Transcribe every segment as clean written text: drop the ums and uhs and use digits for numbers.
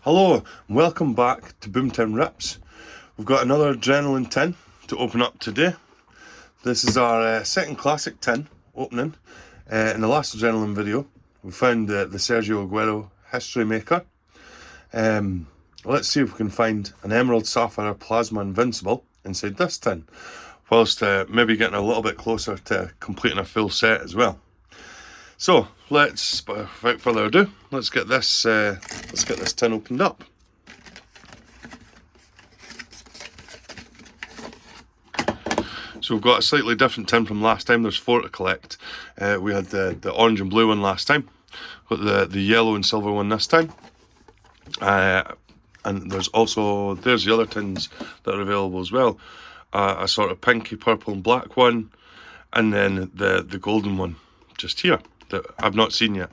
Hello, and welcome back to Boomtown Rips. We've got another Adrenalyn tin to open up today. This is our second classic tin opening. In the last Adrenalyn video, we found the Sergio Aguero History Maker. Let's see if we can find an Emerald Sapphire Plasma Invincible inside this tin, whilst maybe getting a little bit closer to completing a full set as well. So let's, without further ado, let's get this tin opened up. So we've got a slightly different tin from last time. There's 4 to collect. We had the orange and blue one last time. Got the yellow and silver one this time. And there's the other tins that are available as well. A sort of pinky, purple and black one, and then the golden one just here that I've not seen yet.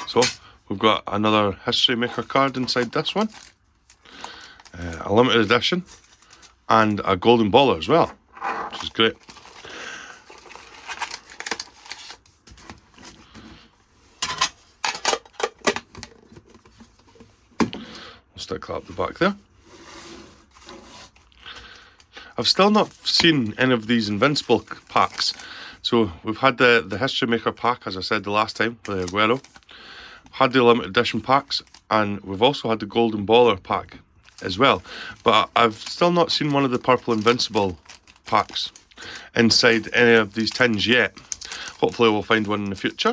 So we've got another History Maker card inside this one, a limited edition, and a golden baller as well, which is great. I'll stick that up the back there. I've still not seen any of these Invincible packs. So we've had the History Maker pack, as I said the last time, with the Aguero. Had the limited edition packs, and we've also had the Golden Baller pack as well. But I've still not seen one of the Purple Invincible packs inside any of these tins yet. Hopefully we'll find one in the future.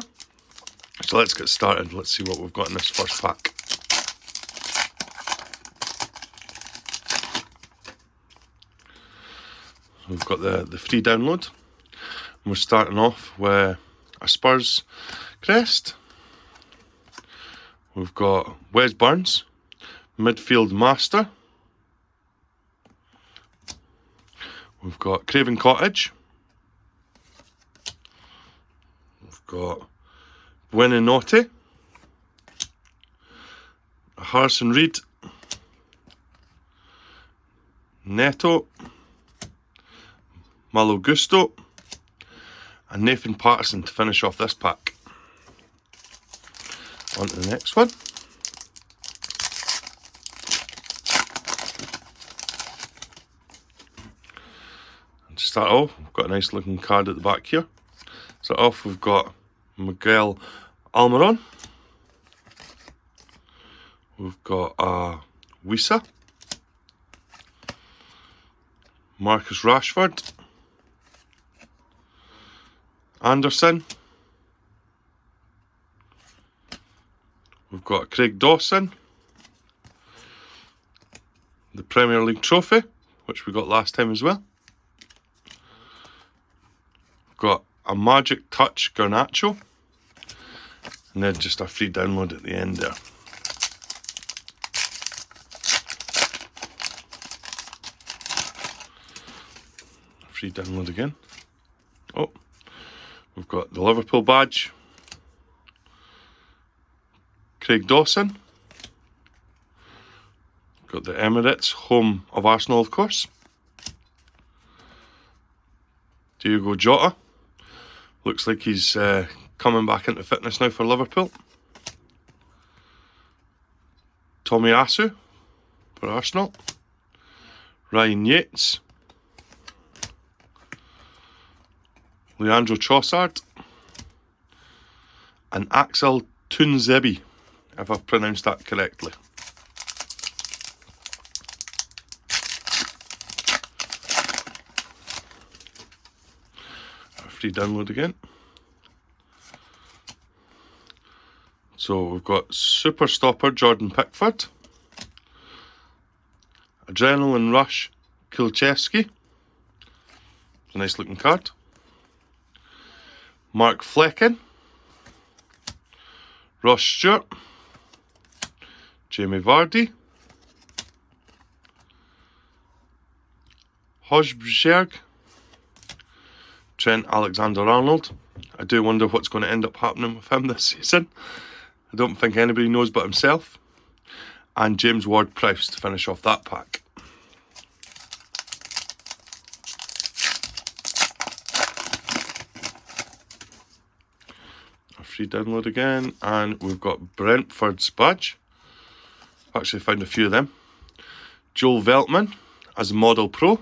So let's get started. Let's see what we've got in this first pack. We've got the free download. And we're starting off with a Spurs crest. We've got Wes Burns, midfield master. We've got Craven Cottage. We've got Buonanotte. Harrison Reed. Neto. Malo Gusto, and Nathan Patterson to finish off this pack. On to the next one. And to start off, we've got a nice looking card at the back here. Start off, we've got Miguel Almiron. We've got Wisa. Marcus Rashford. Anderson. We've got Craig Dawson. The Premier League trophy, which we got last time as well. We've got a Magic Touch Garnacho. And then just a free download at the end there. Free download again. Oh. We've got the Liverpool badge, Craig Dawson, got the Emirates, home of Arsenal of course, Diogo Jota, looks like he's coming back into fitness now for Liverpool, Tomiyasu for Arsenal, Ryan Yates, Leandro Trossard, and Axel Tuanzebe, if I've pronounced that correctly. A free download again. So we've got Super Stopper Jordan Pickford, Adrenaline Rush Kulchevsky, a nice looking card. Mark Flecken, Ross Stewart, Jamie Vardy, Hojbjerg, Trent Alexander-Arnold. I do wonder what's going to end up happening with him this season. I don't think anybody knows but himself. And James Ward-Prowse to finish off that pack. Free download again. And we've got Brentford's badge. Actually found a few of them. Joel Veltman as Model Pro.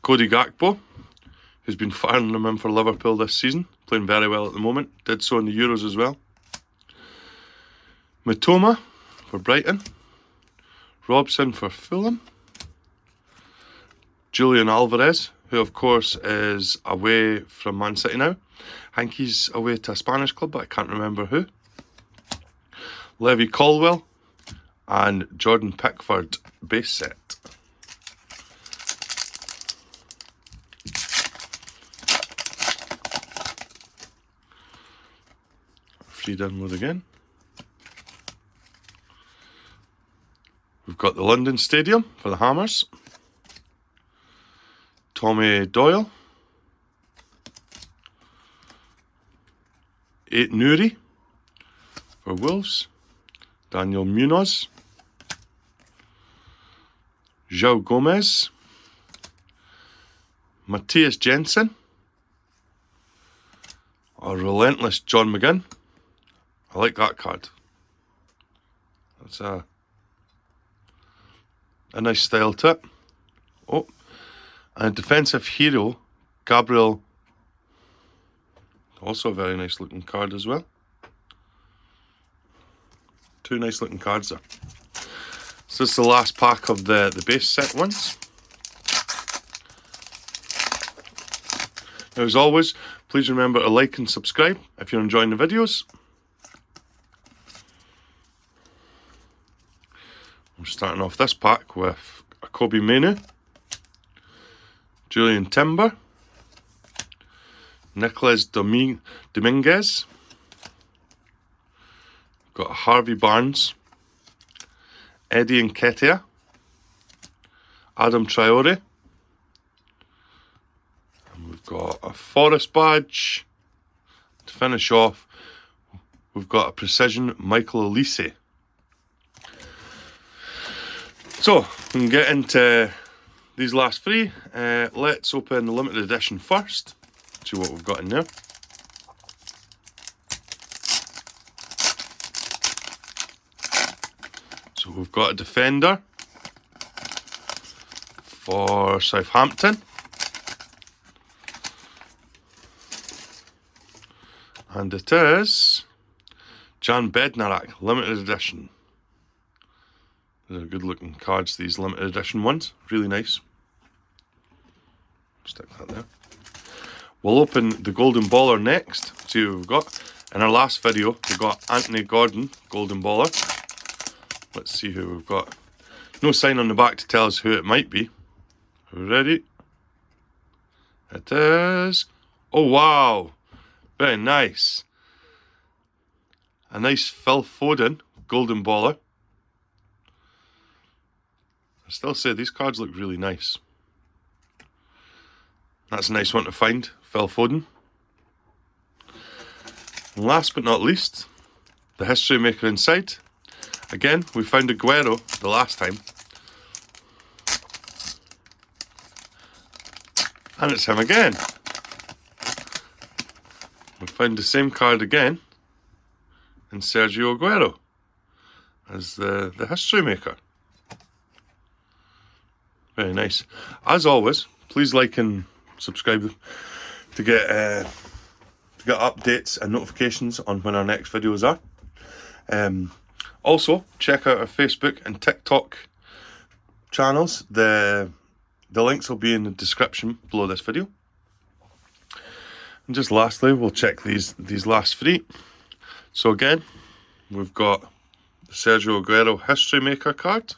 Cody Gakpo, who's been firing them in for Liverpool this season. Playing very well at the moment. Did so in the Euros as well. Matoma for Brighton. Robson for Fulham. Julian Alvarez, who of course is away from Man City now. I think he's away to a Spanish club, but I can't remember who. Levy Colwell and Jordan Pickford base set. Free download again. We've got the London Stadium for the Hammers. Tommy Doyle. 8 Nuri for Wolves. Daniel Munoz. João Gomez. Matthias Jensen. A relentless John McGinn. I like that card. That's a nice style to it. Oh, and a defensive hero, Gabriel. Also a very nice looking card as well. 2 nice looking cards there. So this is the last pack of the base set ones. Now as always, please remember to like and subscribe if you're enjoying the videos. I'm starting off this pack with a Kobe Mainoo, Julian Timber, Nicholas Dominguez, got Harvey Barnes, Eddie Nketiah, Adam Traore, and we've got a Forest badge. To finish off, we've got a Precision Michael Olise. So, we can get into these last 3. Let's open the limited edition first. See what we've got in there. So we've got a defender for Southampton. And it is Jan Bednarak, limited edition. They're good looking cards, these limited edition ones. Really nice. Stick that there. We'll open the Golden Baller next. See what we've got. In our last video, we got Anthony Gordon, Golden Baller. Let's see who we've got. No sign on the back to tell us who it might be. Ready? It is... Oh, wow. Very nice. A nice Phil Foden, Golden Baller. I still say these cards look really nice. That's a nice one to find, Phil Foden. And last but not least, the History Maker inside. Again, we found Aguero the last time. And it's him again. We found the same card again in Sergio Aguero as the History Maker. Very nice. As always, please like and subscribe to get updates and notifications on when our next videos are. Also, check out our Facebook and TikTok channels. The links will be in the description below this video. And just lastly, we'll check these last 3. So again, we've got the Sergio Aguero History Maker card.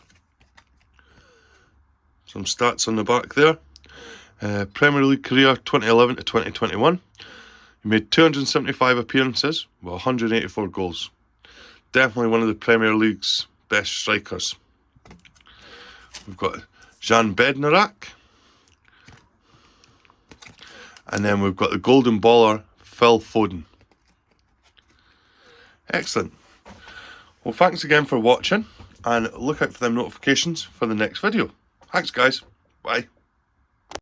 Some stats on the back there. Premier League career 2011 to 2021. He made 275 appearances with 184 goals. Definitely one of the Premier League's best strikers. We've got Jan Bednarak. And then we've got the Golden Baller, Phil Foden. Excellent. Well, thanks again for watching. And look out for them notifications for the next video. Thanks, guys. Bye.